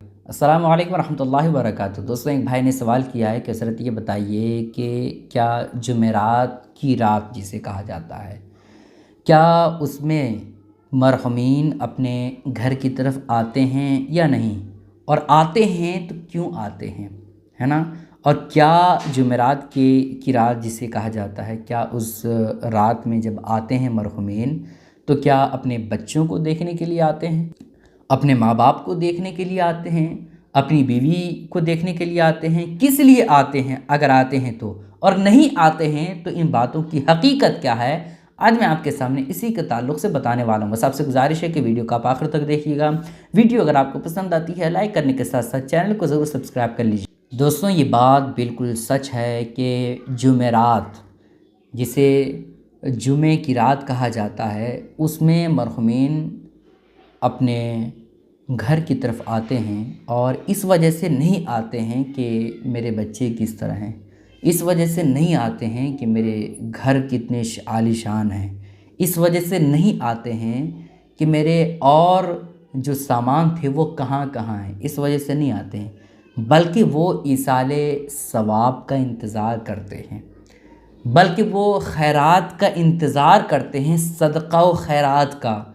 अस्सलाम वालेकुम रहमतुल्लाहि व बरकातहू। दोस्तों, एक भाई ने सवाल किया है कि हज़रत ये बताइए कि क्या जुमेरात की रात जिसे कहा जाता है, क्या उसमें मरहुमीन अपने घर की तरफ आते हैं या नहीं? और आते हैं तो क्यों आते हैं? है ना? और क्या जुमेरात की रात जिसे कहा जाता है, क्या उस रात में जब आते हैं मरहुमीन तो क्या अपने बच्चों को देखने के लिए आते हैं, अपने माँ बाप को देखने के लिए आते हैं, अपनी बीवी को देखने के लिए आते हैं? किस लिए आते हैं अगर आते हैं तो? और नहीं आते हैं तो इन बातों की हकीकत क्या है, आज मैं आपके सामने इसी के ताल्लुक़ से बताने वाला हूँ। बस आपसे गुजारिश है कि वीडियो को आप आखिर तक देखिएगा। वीडियो अगर आपको पसंद आती है लाइक करने के साथ साथ चैनल को ज़रूर सब्सक्राइब कर लीजिए। दोस्तों, ये बात बिल्कुल सच है कि जुमेरात जिसे जुमे की रात कहा जाता है, उसमें मरहुमीन अपने घर की तरफ आते हैं। और इस वजह से नहीं आते हैं कि मेरे बच्चे किस तरह हैं, इस वजह से नहीं आते हैं कि मेरे घर कितने आलीशान हैं, इस वजह से नहीं आते हैं कि मेरे और जो सामान थे वो कहाँ कहाँ हैं, इस वजह से नहीं आते हैं। बल्कि वो ईसाले सवाब का इंतज़ार करते हैं, बल्कि वो खैरात का इंतज़ार करते हैं, सदक़ा व खैरात का,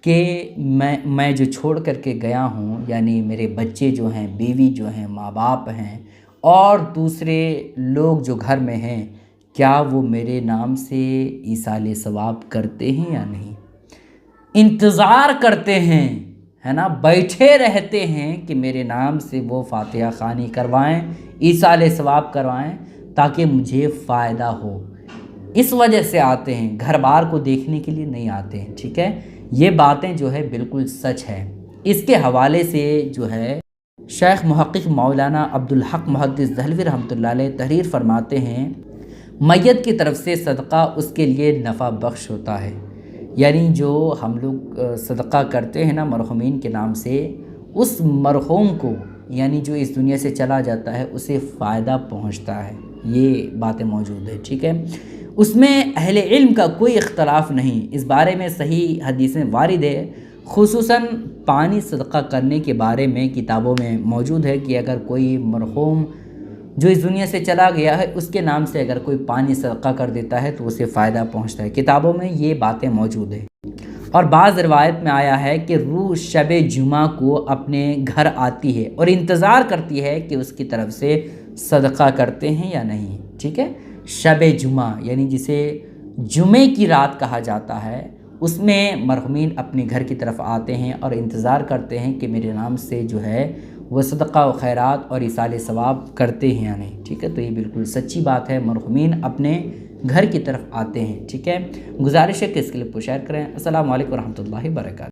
कि मैं जो छोड़ कर के गया हूँ, यानी मेरे बच्चे जो हैं, बीवी जो हैं, माँ बाप हैं और दूसरे लोग जो घर में हैं, क्या वो मेरे नाम से ईसाले सवाब करते हैं या नहीं? इंतज़ार करते हैं, है ना, बैठे रहते हैं कि मेरे नाम से वो फातिहा ख़ानी करवाएं, ईसाले सवाब करवाएं ताकि मुझे फ़ायदा हो। इस वजह से आते हैं, घर बार को देखने के लिए नहीं आते हैं। ठीक है, ये बातें जो है बिल्कुल सच है। इसके हवाले से जो है शेख मुहक्किक मौलाना अब्दुल हक मुहद्दिस दहलवी रहमतुल्लाह अलैह तहरीर फरमाते हैं, मैयत की तरफ से सदका उसके लिए नफ़ा बख्श होता है। यानी जो हम लोग सदका करते हैं ना मरहुमीन के नाम से, उस मरहूम को, यानी जो इस दुनिया से चला जाता है, उसे फ़ायदा पहुंचता है। ये बातें मौजूद है। ठीक है, उसमें अहले इल्म का कोई इख्तलाफ नहीं, इस बारे में सही हदीसें वारिद है। खुसूसन पानी सदका करने के बारे में किताबों में मौजूद है कि अगर कोई मरहूम जो इस दुनिया से चला गया है, उसके नाम से अगर कोई पानी सदका कर देता है तो उसे फ़ायदा पहुंचता है। किताबों में ये बातें मौजूद है। और बाज़ रिवायत में आया है कि रूह शब जुमा को अपने घर आती है और इंतज़ार करती है कि उसकी तरफ से सदका करते हैं या नहीं। ठीक है, शब जुमा यानी जिसे जुमे की रात कहा जाता है, उसमें मरहुमीन अपने घर की तरफ आते हैं और इंतज़ार करते हैं कि मेरे नाम से जो है वो सदका व खैरात और इसाले सवाब करते हैं या नहीं। ठीक है, तो ये बिल्कुल सच्ची बात है, मरहुमीन अपने घर की तरफ आते हैं। ठीक है, गुजारिश है कि इस क्लिप को शेयर करें। अस्सलामु अलैकुम रहमतुल्लाहि व बरकातहू।